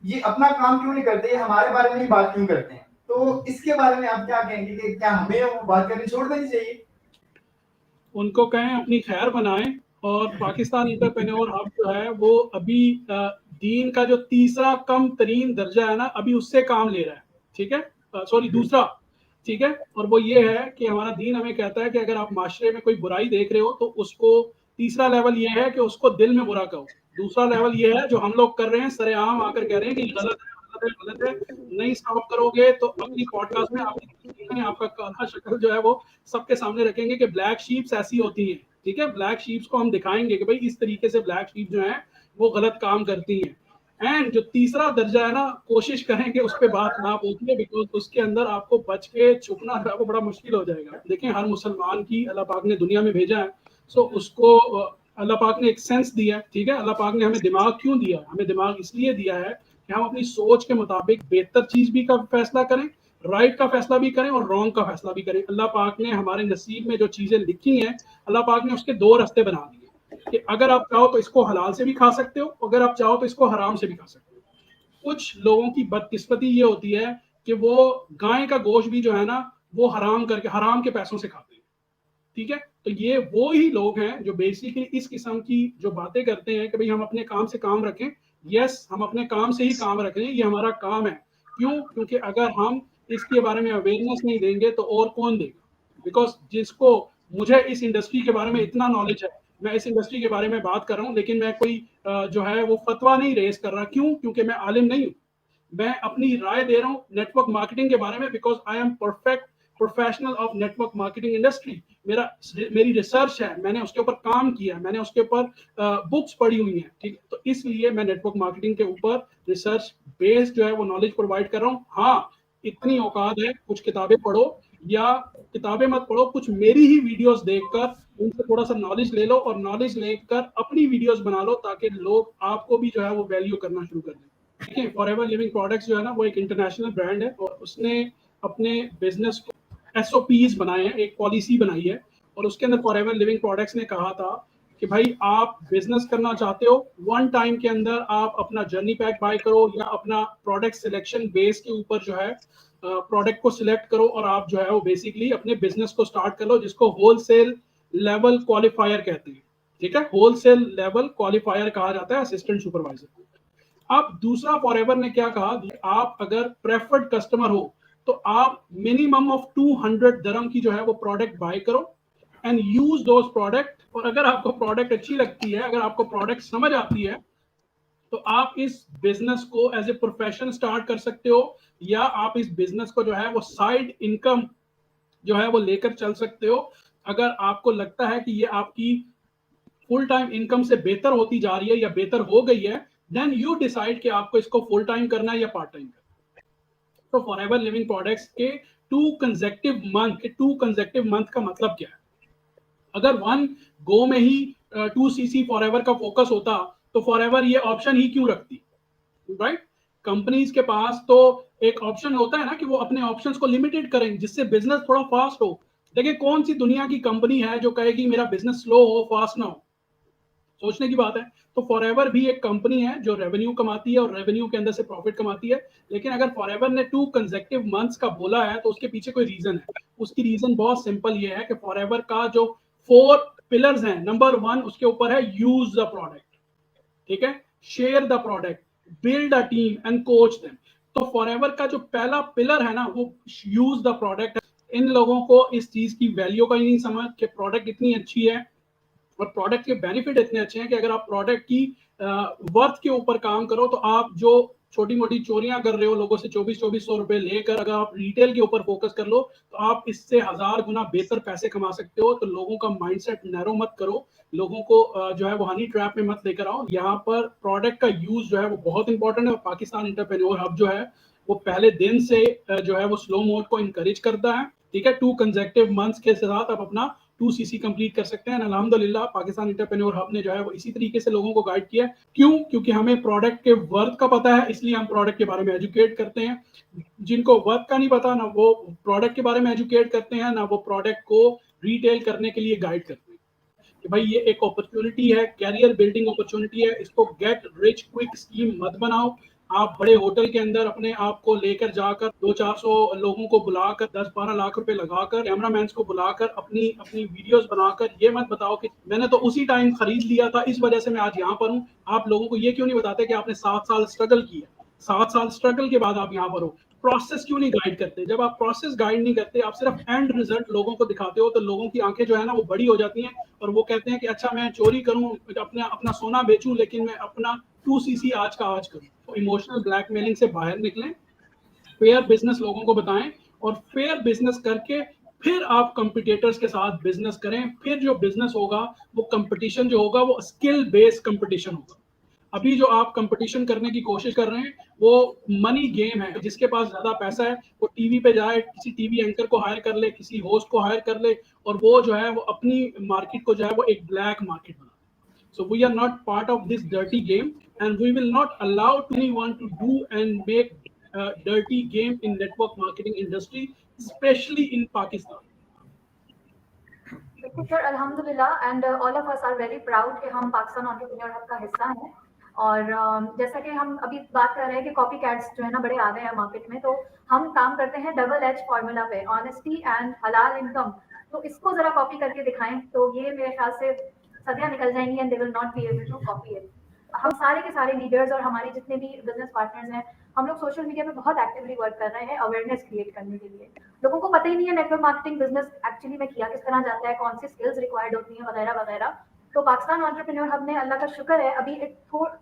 ये अपना काम क्यों नहीं करते, हमारे बारे में ही बात क्यों करते हैं। तो इसके बारे में आप क्या कहेंगे कि क्या हमें वो बात करनी छोड़ देनी चाहिए? उनको कहें अपनी खैर बनाएं। और पाकिस्तान एंटरप्रेन्योर हब जो है वो अभी दीन का जो तीसरा कम तरीन दर्जा है ना, अभी उससे काम ले रहा है, ठीक है, सॉरी दूसरा, ठीक है। और वो ये है कि हमारा दीन हमें कहता है कि अगर आप माशरे में कोई बुराई देख रहे हो तो उसको, तीसरा लेवल ये है कि उसको दिल में बुरा कहो। दूसरा लेवल ये है जो हम लोग कर रहे हैं, सरेआम आकर कह रहे हैं कि गलत है गलत है गलत है, नहीं स्टॉप करोगे तो अपनी पॉडकास्ट में आपका काला शक्ल जो है वो सबके सामने रखेंगे कि ब्लैक शीप्स ऐसी होती हैं, ठीक है। ब्लैक शीप्स को हम दिखाएंगे कि भाई इस तरीके से ब्लैक शीप जो है वो गलत काम करती हैं। एंड जो तीसरा दर्जा है ना, कोशिश करें कि उस पर बात ना पहुंचे, बिकॉज उसके अंदर आपको बच के छुपना जो है वो बड़ा मुश्किल हो जाएगा। देखें, हर मुसलमान की अल्लाह पाक ने दुनिया में भेजा है, सो उसको अल्लाह पाक ने एक सेंस दिया है, ठीक है। अल्लाह पाक ने हमें दिमाग क्यों दिया? हमें दिमाग इसलिए दिया है कि हम अपनी सोच के मुताबिक बेहतर चीज भी का फैसला करें, राइट का फैसला भी करें और रॉन्ग का फैसला भी करें। अल्लाह पाक ने हमारे नसीब में जो चीजें लिखी हैं, अल्लाह पाक ने उसके दो रास्ते बना दिए कि अगर आप चाहो तो इसको हलाल से भी खा सकते हो, अगर आप चाहो तो इसको हराम से भी खा सकते हो। कुछ लोगों की बदकिस्मती ये होती है कि वो गाय का गोश्त भी जो है ना वो हराम करके, हराम के पैसों से खाते हैं, ठीक है। तो ये वो ही लोग हैं जो बेसिकली इस किस्म की जो बातें करते हैं कि भाई हम अपने काम से काम रखें। यस, हम अपने काम से ही काम रखें, ये हमारा काम है। क्यों? क्योंकि अगर हम इसके बारे में अवेयरनेस नहीं देंगे तो और कौन देगा? बिकॉज जिसको, मुझे इस इंडस्ट्री के बारे में इतना नॉलेज है, मैं इस इंडस्ट्री के बारे में बात कर रहा हूँ, लेकिन मैं कोई जो है वो फतवा नहीं रेस कर रहा। क्यों? क्योंकि मैं आलिम नहीं हूँ, मैं अपनी राय दे रहा हूँ नेटवर्क मार्केटिंग के बारे में, because I am perfect professional of network marketing industry. मेरी रिसर्च है, मैंने उसके ऊपर काम किया है, मैंने उसके ऊपर बुक्स पढ़ी हुई हैं, ठीक है। तो इसलिए मैं नेटवर्क मार्केटिंग के ऊपर रिसर्च बेस्ड जो है वो नॉलेज प्रोवाइड कर रहा हूँ। हाँ, इतनी औकात है, कुछ किताबें पढ़ो या किताबें मत पढ़ो, कुछ मेरी ही वीडियोस देखकर उनसे थोड़ा सा नॉलेज ले लो और नॉलेज लेकर अपनी वीडियोस बना लो, ताकि लोग आपको भी जो है वो वैल्यू करना शुरू कर दें। देखिए, फॉरएवर लिविंग प्रोडक्ट्स जो है ना वो एक इंटरनेशनल ब्रांड है, और उसने अपने बिजनेस को SOPs बनाए हैं, एक पॉलिसी बनाई है, और उसके अंदर फॉरएवर लिविंग प्रोडक्ट्स ने कहा था कि भाई आप बिजनेस करना चाहते हो, वन टाइम के अंदर आप अपना जर्नी पैक बाय करो या अपना प्रोडक्ट सिलेक्शन बेस के ऊपर जो है प्रोडक्ट को सिलेक्ट करो, और आप जो है वो बेसिकली अपने बिजनेस को स्टार्ट कर लो, जिसको होलसेल लेवल क्वालिफायर कहते हैं, ठीक है। होलसेल लेवल क्वालिफायर कहा जाता है असिस्टेंट सुपरवाइजर। अब दूसरा फॉरएवर ने क्या कहा, आप अगर प्रेफर्ड कस्टमर हो तो आप मिनिमम ऑफ 200 दरम की जो है वो प्रोडक्ट बाय करो एंड यूज दोज प्रोडक्ट। और अगर आपको प्रोडक्ट अच्छी लगती है, अगर आपको प्रोडक्ट समझ आती है, तो आप इस बिजनेस को एज ए प्रोफेशन स्टार्ट कर सकते हो, या आप इस बिजनेस को जो है वो साइड इनकम जो है वो लेकर चल सकते हो। अगर आपको लगता है कि ये आपकी फुल टाइम इनकम से बेहतर होती जा रही है या बेहतर हो गई है, देन यू डिसाइड कि आपको इसको फुल टाइम करना है या पार्ट टाइम करना है। तो फॉरएवर लिविंग प्रोडक्ट्स के 2 कंसेक्टिव मंथ का मतलब क्या है? अगर 1 गो में ही 2 सीसी फॉरएवर का फोकस होता तो फॉरएवर ये ऑप्शन ही क्यों रखती, राइट? कंपनीज के पास तो एक ऑप्शन होता है ना कि वो अपने ऑप्शंस को लिमिटेड करें जिससे बिजनेस थोड़ा फास्ट हो। देखिए कौन सी दुनिया की कंपनी है जो कहेगी मेरा बिजनेस स्लो हो, फास्ट ना हो? सोचने की बात है। तो फॉरएवर भी एक कंपनी है जो रेवेन्यू कमाती है और रेवेन्यू के अंदर से प्रॉफिट कमाती है। लेकिन अगर फॉरएवर ने 2 कंसेक्टिव मंथ्स का बोला है तो उसके पीछे कोई रीजन है। उसकी रीजन बहुत सिंपल ये है कि फॉरएवर का जो 4 पिलर्स हैं, नंबर 1 उसके ऊपर है यूज द प्रोडक्ट, ठीक है, share the product, build a team and coach them. तो फॉरएवर का जो पहला पिलर है ना वो यूज द प्रोडक्ट। इन लोगों को इस चीज की वैल्यू का ही नहीं समझ कि प्रोडक्ट इतनी अच्छी है और प्रोडक्ट के बेनिफिट इतने अच्छे हैं कि अगर आप प्रोडक्ट की वर्थ के ऊपर काम करो तो आप जो छोटी मोटी चोरियां कर रहे हो लोगों से 2400 रुपए लेकर, अगर आप रिटेल के ऊपर फोकस कर लो तो आप इससे 1000 गुना बेहतर पैसे कमा सकते हो। तो लोगों का माइंडसेट नैरो मत करो, लोगों को जो है वो हनी ट्रैप में मत लेकर आओ। यहाँ पर प्रोडक्ट का यूज जो है वो बहुत इंपॉर्टेंट है और पाकिस्तान एंटरप्रेन्योर हब जो है वो पहले दिन से जो है वो स्लो मोड को इंकरेज करता है, ठीक है। 2 कंसेक्टिव मंथ्स के साथ आप अपना 2 सीसी कंप्लीट कर सकते हैं। अल्हम्दुलिल्लाह पाकिस्तान एंटरप्रेन्योर हब ने जो है वो इसी तरीके से लोगों को गाइड किया है। क्यों? क्योंकि हमें प्रोडक्ट के वर्थ का पता है, इसलिए हम प्रोडक्ट के बारे में एजुकेट करते हैं। जिनको वर्थ का नहीं पता ना वो प्रोडक्ट के बारे में एजुकेट करते हैं, ना वो प्रोडक्ट को रिटेल करने के लिए गाइड करते हैं कि भाई ये एक अपॉर्चुनिटी है, कैरियर बिल्डिंग अपॉर्चुनिटी है, इसको गेट रिच क्विक स्कीम मत बनाओ। आप बड़े होटल के अंदर अपने आप को लेकर जाकर 200-400 लोगों को बुलाकर 10-12 लाख रुपए लगाकर कैमरामैन को बुलाकर अपनी अपनी वीडियोस बनाकर ये मत बताओ कि मैंने तो उसी टाइम खरीद लिया था इस वजह से मैं आज यहाँ पर हूँ। आप लोगों को ये क्यों नहीं बताते कि आपने 7 साल स्ट्रगल किया, 7 साल स्ट्रगल के बाद आप यहाँ पर हो? प्रोसेस क्यों नहीं गाइड करते? जब आप प्रोसेस गाइड नहीं करते, आप सिर्फ एंड रिजल्ट लोगों को दिखाते हो तो लोगों की आंखें जो है ना वो बड़ी हो जाती हैं और वो कहते हैं कि अच्छा मैं चोरी करूं, अपना अपना सोना बेचूं, लेकिन मैं अपना 2 सीसी आज का आज करूं। तो इमोशनल ब्लैकमेलिंग से बाहर निकलें, फेयर बिजनेस लोगों को बताएं और फेयर बिजनेस करके फिर आप कंपटीटर्स के साथ बिजनेस करें। फिर जो बिजनेस होगा वो कंपटीशन जो होगा वो स्किल बेस्ड कंपटीशन होगा। अभी जो आप कंपटीशन करने की कोशिश कर रहे हैं वो मनी गेम है। जिसके पास ज्यादा पैसा है वो टीवी पे जाए, किसी टीवी एंकर को हायर कर ले, किसी होस्ट को हायर कर ले और वो जो है वो अपनी मार्केट को जो है वो एक ब्लैक मार्केट बना। So we are not part of this dirty game and we will not allow anyone to do and make dirty game in network marketing industry, especially in Pakistan. देखिए sir, अल्हम्दुलिल्लाह and all of us are very proud कि हम Pakistan entrepreneur hub का हिस्सा हैं। और जैसा कि हम अभी बात कर रहे हैं कि कॉपी कैट्स जो है ना बड़े आ गए हैं मार्केट में, तो हम काम करते हैं डबल एज फॉर्मूला पे, ऑनेस्टी एंड हलाल इनकम। तो इसको जरा कॉपी करके दिखाएं तो ये मेरे ख्याल से सदियां निकल जाएंगी and they will not be able to copy it. हम सारे के सारे लीडर्स और हमारे जितने भी बिजनेस पार्टनर्स हैं, हम लोग सोशल मीडिया पे बहुत एक्टिवली वर्क कर रहे हैं अवेयरनेस क्रिएट करने के लिए। लोगों को पता ही नहीं है नेटवर्क मार्केटिंग बिजनेस एक्चुअली में किया किस तरह जाता है, कौन सी स्किल्स रिक्वायर्ड होती हैं वगैरह वगैरह। तो पाकिस्तान एंटरप्रेन्योर हब ने, अल्लाह का शुक्र है, अभी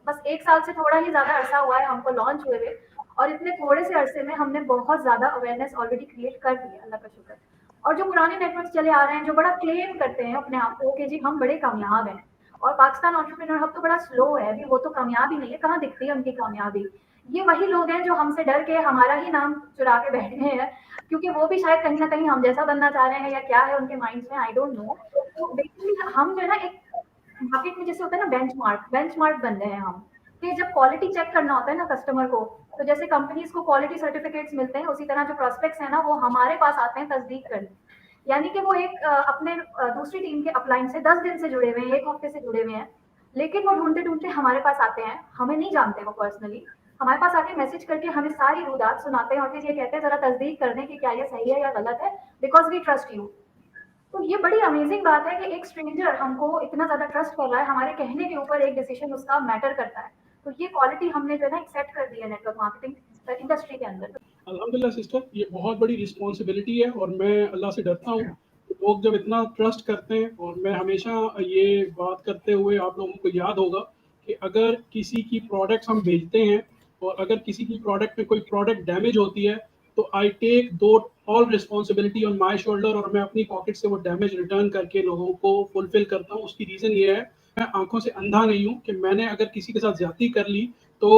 बस 1 साल से थोड़ा ही ज़्यादा अरसा हुआ है हमको लॉन्च हुए हुए, और इतने थोड़े से अरसे में हमने बहुत ज़्यादा अवेयरनेस ऑलरेडी क्रिएट कर दी है, अल्लाह का शुक्र। और जो पुराने नेटवर्क चले आ रहे हैं जो बड़ा क्लेम करते हैं अपने आप को कि जी हम बड़े कामयाब हैं, और पाकिस्तान एंटरप्रेन्योर हब तो बड़ा स्लो है अभी, वो तो कामयाब ही नहीं है, कहाँ दिखती है उनकी कामयाबी। ये वही लोग हैं जो हमसे डर के हमारा ही नाम चुरा के बैठे हैं, क्योंकि वो भी शायद कहीं ना कहीं हम जैसा बनना चाह रहे हैं या क्या है उनके माइंड्स में, आई डोंट नो। तो बेसिकली हम जो है ना एक मार्केट में जैसे होता है ना बेंचमार्क बन रहे हैं हम, कि जब क्वालिटी चेक करना होता है ना कस्टमर को, तो जैसे कंपनीज को क्वालिटी सर्टिफिकेट्स मिलते हैं उसी तरह जो प्रोस्पेक्ट्स हैं ना वो हमारे पास आते हैं तस्दीक करने। यानी कि वो एक अपने दूसरी टीम के अपलाइन से 10 दिन से जुड़े हुए हैं, 1 हफ्ते से जुड़े हुए हैं, लेकिन वो ढूंढते ढूंढते हमारे पास आते हैं, हमें नहीं जानते वो पर्सनली, हमारे पास आके मैसेज करके हमें सारी रुदात सुनाते हैं और फिर ये कहते हैं जरा तस्दीक कर दें कि क्या ये सही है या गलत है, बिकॉज वी ट्रस्ट यू। तो ये बड़ी अमेजिंग बात है कि एक स्ट्रेंजर हमको इतना ज्यादा ट्रस्ट कर रहा है, हमारे कहने के ऊपर एक डिसीजन उसका मैटर करता है। तो ये क्वालिटी हमने जो है ना एक सेट कर दी है नेटवर्क मार्केटिंग इंडस्ट्री के अंदर। अल्हम्दुलिल्लाह सिस्टर, ये बहुत बड़ी रिस्पॉन्सिबिलिटी है और मैं अल्लाह से डरता हूँ लोग जब इतना ट्रस्ट करते हैं। और मैं हमेशा ये बात करते हुए आप लोगों को याद होगा कि अगर किसी की प्रोडक्ट्स हम भेजते हैं और अगर किसी की प्रोडक्ट में कोई प्रोडक्ट डैमेज होती है तो आई टेक दो all responsibility on my shoulder और मैं अपनी पॉकेट से वो डैमेज रिटर्न करके लोगों को फुलफिल करता हूँ। उसकी रीज़न ये है मैं आंखों से अंधा नहीं हूँ कि मैंने अगर किसी के साथ ज्यादती कर ली तो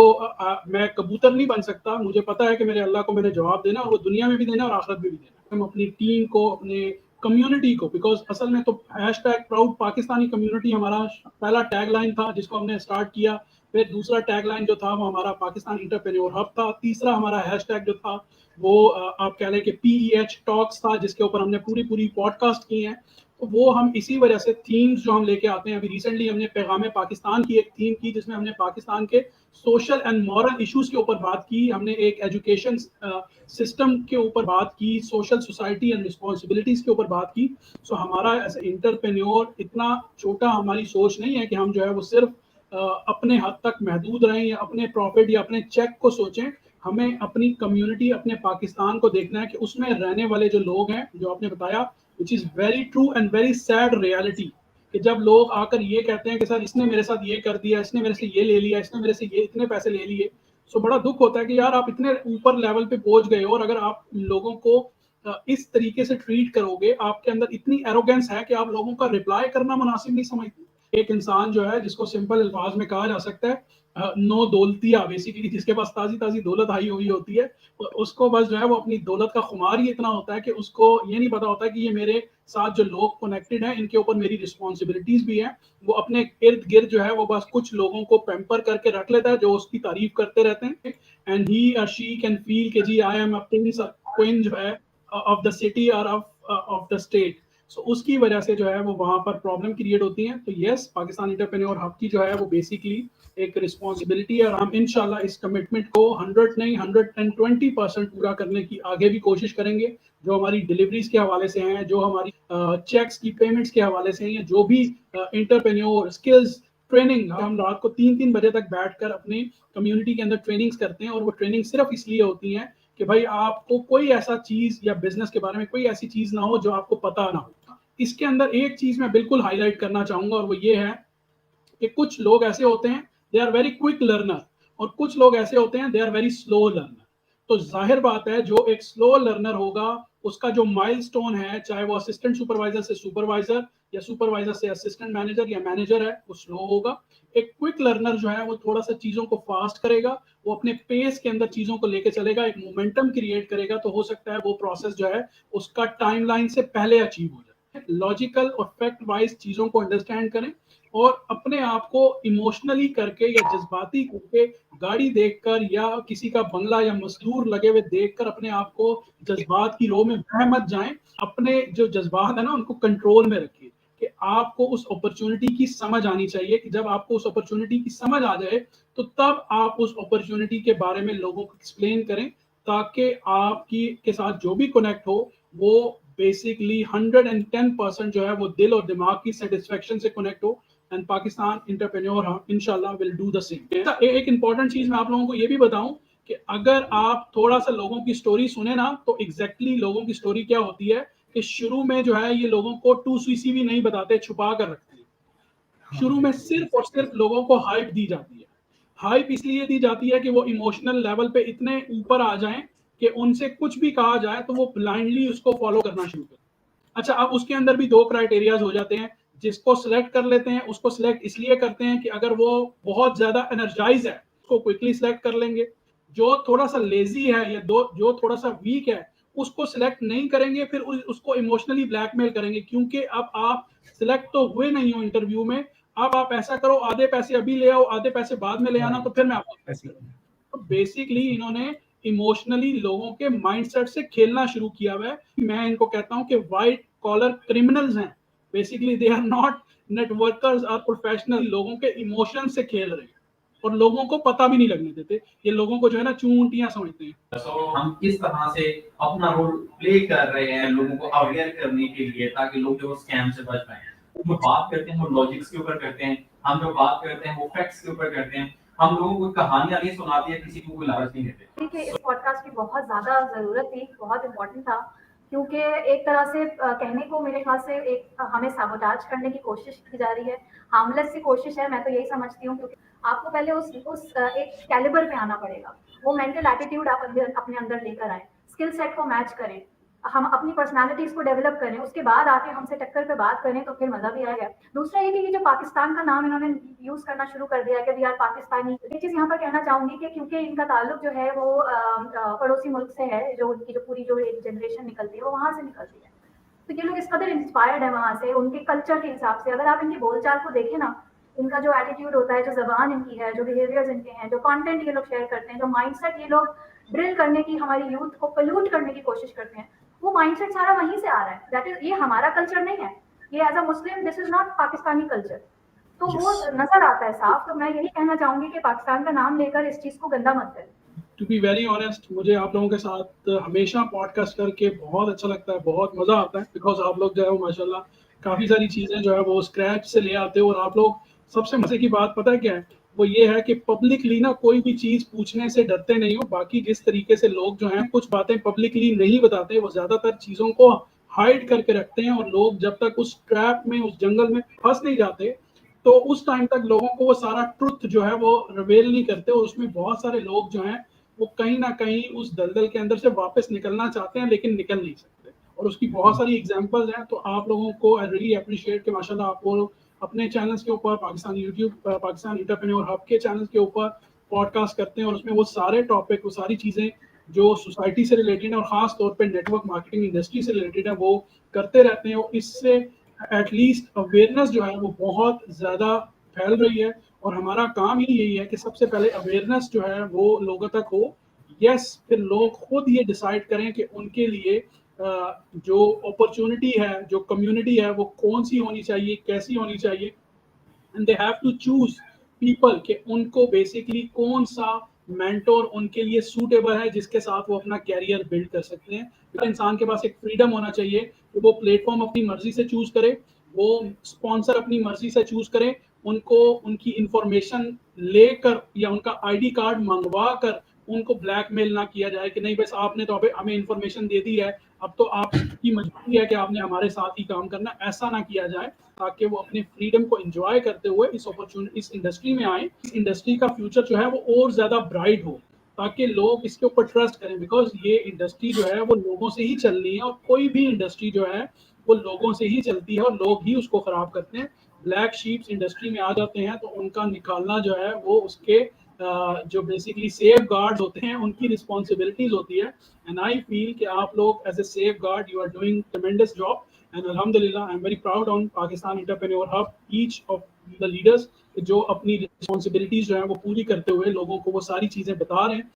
मैं कबूतर नहीं बन सकता। मुझे पता है कि मेरे अल्लाह को मैंने जवाब देना, और वो दुनिया में भी देना और आखिरत में भी देना। हम अपनी टीम को, अपने कम्युनिटी को, बिकॉज असल में तो हैशटैग प्राउड पाकिस्तानी कम्युनिटी हमारा पहला टैगलाइन था जिसको हमने स्टार्ट किया। फिर दूसरा टैगलाइन जो था वो हमारा पाकिस्तान एंटरप्रेन्योर हब था। तीसरा हमारा हैशटैग जो था वो आप कह लें कि PEH टॉक्स था, जिसके ऊपर हमने पूरी पूरी पॉडकास्ट की हैं। तो वो हम इसी वजह से थीम्स जो हम लेके आते हैं, अभी रिसेंटली हमने पैगाम पाकिस्तान की एक थीम की जिसमें हमने पाकिस्तान के सोशल एंड मॉरल इश्यूज के ऊपर बात की। हमने एक एजुकेशन सिस्टम के ऊपर बात की, सोशल सोसाइटी एंड रिस्पॉन्सिबिलिटीज के ऊपर बात की। सो हमारा एज एंटरप्रेन्योर इतना छोटा हमारी सोच नहीं है कि हम जो है वो सिर्फ अपने हद तक महदूद रहें या अपने प्रॉफिट या अपने चेक को सोचें। हमें अपनी कम्युनिटी, अपने पाकिस्तान को देखना है कि उसमें रहने वाले जो लोग हैं, जो आपने बताया, which is very true and very sad reality, कि जब लोग आकर ये कहते हैं कि सर इसने मेरे साथ ये कर दिया, इसने मेरे से ये ले लिया, इसने मेरे से ये इतने पैसे ले लिए। सो बड़ा दुख होता है कि यार आप इतने ऊपर लेवल पे पहुंच गए हो, और अगर आप लोगों को इस तरीके से ट्रीट करोगे, आपके अंदर इतनी एरोगेंस है कि आप लोगों का रिप्लाई करना मुनासिब नहीं समझते। एक इंसान जो है जिसको सिंपल अल्फाज में कहा जा सकता है नो दौलतिया, बेसिकली जिसके पास ताजी ताजी दौलत आई हुई होती है, तो उसको बस जो है वो अपनी दौलत का खुमार ही इतना होता है कि उसको ये नहीं पता होता कि ये मेरे साथ जो लोग कनेक्टेड हैं इनके ऊपर मेरी रिस्पॉन्सिबिलिटीज भी हैं। वो अपने इर्द गिर्द जो है वो बस कुछ लोगों को पैम्पर करके रख लेता है जो उसकी तारीफ करते रहते हैं, एंड ही और शी कैन फील कि जी I am a prince queen जो है ऑफ द सिटी और ऑफ द स्टेट। सो उसकी वजह से जो है वो वहां पर प्रॉब्लम क्रिएट होती है। तो यस, पाकिस्तान एंटरप्रेन्योर हब की जो है वो बेसिकली एक रिस्पॉन्सिबिलिटी है, और हम इंशाल्लाह इस कमिटमेंट को 100 नहीं 120% पूरा करने की आगे भी कोशिश करेंगे। जो हमारी डिलीवरीज के हवाले से हैं, जो हमारी चेक्स की पेमेंट्स के हवाले से हैं, जो भी एंटरप्रेन्योर स्किल्स ट्रेनिंग, हम रात को 3-3 बजे तक बैठकर अपनी कम्युनिटी के अंदर ट्रेनिंग्स करते हैं, और वो ट्रेनिंग सिर्फ इसलिए होती हैं कि भाई आपको कोई ऐसा चीज या बिजनेस के बारे में कोई ऐसी चीज ना हो जो आपको पता ना हो। इसके अंदर एक चीज मैं बिल्कुल हाईलाइट करना चाहूंगा, और वो ये है कि कुछ लोग ऐसे होते हैं they are very quick learner, और कुछ लोग ऐसे होते हैं they are very slow learner. तो जाहिर बात है जो एक स्लो लर्नर होगा उसका जो माइलस्टोन है, चाहे वो असिस्टेंट सुपरवाइजर से सुपरवाइजर या सुपरवाइजर से असिस्टेंट मैनेजर या मैनेजर है, वो स्लो होगा। एक क्विक लर्नर जो है वो थोड़ा सा चीजों को फास्ट करेगा, वो अपने पेस के अंदर चीजों को लेके चलेगा, एक मोमेंटम क्रिएट करेगा। तो हो सकता है वो प्रोसेस जो है उसका टाइमलाइन से पहले अचीव हो जाए। लॉजिकल और फैक्ट वाइज चीजों को अंडरस्टैंड करें, और अपने आप को इमोशनली करके या जज्बाती करके गाड़ी देखकर या किसी का बंगला या मजदूर लगे हुए देखकर अपने आप को जज्बात की रो में बह मत जाएं। अपने जो जज्बात है ना उनको कंट्रोल में रखिए, कि आपको उस अपॉर्चुनिटी की समझ आनी चाहिए, कि जब आपको उस अपॉर्चुनिटी की समझ आ जाए तो तब आप उस अपॉर्चुनिटी के बारे में लोगों को एक्सप्लेन करें, ताकि आपकी के साथ जो भी कनेक्ट हो वो बेसिकली 110% जो है वो दिल और दिमाग की सेटिस्फेक्शन से कनेक्ट हो। एंड पाकिस्तान एंटरप्रेन्योर हब इंशाल्लाह विल डू द सेम। एक इंपॉर्टेंट चीज मैं आप लोगों को ये भी बताऊं कि अगर आप थोड़ा सा लोगों की स्टोरी सुने ना, तो एग्जैक्टली लोगों की स्टोरी क्या होती है कि शुरू में जो है ये लोगों को 2cc भी नहीं बताते, छुपा कर रखते हैं। शुरू में सिर्फ और सिर्फ लोगों को हाइप दी जाती है। हाइप इसलिए दी जाती है कि वो इमोशनल लेवल पे इतने ऊपर आ जाएं कि उनसे कुछ भी कहा जाए तो वो ब्लाइंडली उसको फॉलो करना शुरू करें। अच्छा, अब उसके अंदर भी दो क्राइटेरियाज हो जाते हैं। जिसको सिलेक्ट कर लेते हैं उसको सिलेक्ट इसलिए करते हैं कि अगर वो बहुत ज्यादा एनर्जाइज है उसको क्विकली सिलेक्ट कर लेंगे। जो थोड़ा सा लेजी है या जो थोड़ा सा वीक है उसको सिलेक्ट नहीं करेंगे, फिर उसको इमोशनली ब्लैकमेल करेंगे, क्योंकि अब आप सिलेक्ट तो हुए नहीं हो इंटरव्यू में। अब आप ऐसा करो, आधे पैसे अभी ले आओ, आधे पैसे बाद में ले आना, तो फिर मैं आपको तो बेसिकली इन्होंने इमोशनली लोगों के माइंडसेट से खेलना शुरू किया हुआ है। मैं इनको कहता हूं कि व्हाइट कॉलर क्रिमिनल्स हैं। Basically they are not networkers और प्रोफेशनल, लोगों के इमोशन से खेल रहे हैं और लोगों को पता भी नहीं लगने देते। ये लोगों को जो है ना चूंटियां समझते हैं। तो हम किस तरह से अपना रोल प्ले कर रहे हैं लोगों को अवेयर करने के लिए, ताकि लोग जो स्कैम से बच पाए। जो बात करते हैं वो लॉजिक्स के ऊपर करते हैं, हम जो बात करते हैं वो फैक्ट्स के ऊपर करते हैं। हम लोगों को कहानियां नहीं सुनाती है, किसी को कोई लालच नहीं देते। ठीक है, इस पॉडकास्ट की बहुत ज़्यादा ज़रूरत थी, बहुत इम्पोर्टेंट था, क्योंकि एक तरह से कहने को मेरे ख्याल से एक हमें साबोटाज करने की कोशिश की जा रही है, हार्मलेस सी कोशिश है, मैं तो यही समझती हूँ। क्योंकि आपको पहले उस एक कैलिबर पे आना पड़ेगा, वो मेंटल एटीट्यूड आप अपने अंदर लेकर आए, स्किल सेट को मैच करें, हम अपनी पर्सनालिटीज को डेवलप करें, उसके बाद आके हमसे टक्कर पे बात करें तो फिर मजा भी आएगा। दूसरा ये कि ये जो पाकिस्तान का नाम इन्होंने यूज करना शुरू कर दिया कि वी आर पाकिस्तानी, ये चीज यहाँ पर कहना चाहूंगी कि क्योंकि इनका ताल्लुक जो है वो पड़ोसी मुल्क से है, जो उनकी जो पूरी जो एक जनरेशन निकलती है वो वहां से निकलती है। तो ये लोग इस कदर इंस्पायर्ड है वहां से, उनके कल्चर के हिसाब से। अगर आप इनकी बोलचाल को देखें ना, इनका जो एटीट्यूड होता है, जो जबान इनकी है, जो बिहेवियर्स इनके हैं, जो कंटेंट ये लोग शेयर करते हैं, जो माइंडसेट ये लोग ड्रिल करने की, हमारी यूथ को पोल्यूट करने की कोशिश करते हैं, वो माइंडसेट सारा वहीं से आ रहा है। दैट इज, ये हमारा कल्चर नहीं है, ये as a Muslim this is not Pakistani culture. तो वो Yes. नजर आता है साफ। तो मैं यही कहना चाहूंगी कि पाकिस्तान का नाम लेकर इस चीज को गंदा मत करें। टू बी वेरी ऑनेस्ट, मुझे आप लोगों के साथ हमेशा पॉडकास्ट करके बहुत अच्छा लगता है, बहुत मज़ा आता है, बिकॉज आप लोग जो है वो माशाल्लाह काफ़ी सारी चीज़ें जो है वो स्क्रैच से ले आते हो। और आप लोग, सबसे मज़े की बात पता है क्या है, वो ये है कि पब्लिकली ना कोई भी चीज़ पूछने से डरते नहीं हो। बाकी जिस तरीके से लोग जो हैं कुछ बातें पब्लिकली नहीं बताते, वो ज़्यादातर चीज़ों को हाइड करके रखते हैं, और लोग जब तक उस ट्रैप में, उस जंगल में फंस नहीं जाते, तो उस टाइम तक लोगों को वो सारा ट्रुथ जो है वो रिवील नहीं करते। और उसमें बहुत सारे लोग जो हैं वो कहीं ना कहीं उस दलदल के अंदर से वापस निकलना चाहते हैं, लेकिन निकल नहीं सकते। और उसकी बहुत सारी एग्जांपल्स हैं। तो आप लोगों को आई रियली अप्रिशिएट कि माशाल्लाह आप वो अपने चैनल्स के ऊपर, Pakistan YouTube, Pakistan entrepreneur hub के चैनल्स के ऊपर पॉडकास्ट करते हैं, और उसमें वो सारे टॉपिक, वो सारी चीज़ें जो सोसाइटी से रिलेटेड है और ख़ास तौर पे नेटवर्क मार्केटिंग इंडस्ट्री से रिलेटेड है, वो करते रहते हैं। और इससे एटलीस्ट अवेयरनेस जो है वो बहुत ज़्यादा फैल रही है। और हमारा काम ही यही है कि सबसे पहले अवेयरनेस जो है वो लोगों तक हो। यस, फिर लोग खुद ये डिसाइड करें कि उनके लिए जो अपॉर्चुनिटी है, जो कम्युनिटी है, वो कौन सी होनी चाहिए, कैसी होनी चाहिए। And they have to choose people कि उनको बेसिकली कौन सा मेंटोर उनके लिए सूटेबल है, जिसके साथ वो अपना कैरियर बिल्ड कर सकते हैं। तो इंसान के पास एक फ्रीडम होना चाहिए कि वो प्लेटफॉर्म अपनी मर्जी से चूज करे, वो स्पॉन्सर अपनी मर्जी से चूज करे, उनको उनकी इंफॉर्मेशन लेकर या उनका आईडी कार्ड मंगवा कर उनको ब्लैकमेल ना किया जाए कि नहीं बस आपने तो हमें इंफॉर्मेशन दे दी है, अब तो आपकी मजबूरी है कि आपने हमारे साथ ही काम करना। ऐसा ना किया जाए, ताकि वो अपने फ्रीडम को एंजॉय करते हुए इस अपॉर्चुनिटी, इस इंडस्ट्री में आए। इस इंडस्ट्री का फ्यूचर जो है वो और ज्यादा ब्राइट हो, ताकि लोग इसके ऊपर ट्रस्ट करें। बिकॉज ये इंडस्ट्री जो है वो लोगों से ही चलनी है, और कोई भी इंडस्ट्री जो है वो लोगों से ही चलती है, और लोग ही उसको खराब करते हैं। ब्लैक शीप्स इंडस्ट्री में आ जाते हैं तो उनका निकालना जो है वो उसके जो बेसिकली सेफ गार्ड होते हैं उनकी रिस्पॉन्सिबिलिटीज होती है। एंड आई फील कि आप लोग as a safeguard you are doing tremendous job. And अल्हम्दुलिल्लाह I am very proud on Pakistan entrepreneur hub, each of the leaders जो अपनी रिस्पॉन्सिबिलिटीज जो है वो पूरी करते हुए लोगों को वो सारी चीजें बता रहे हैं।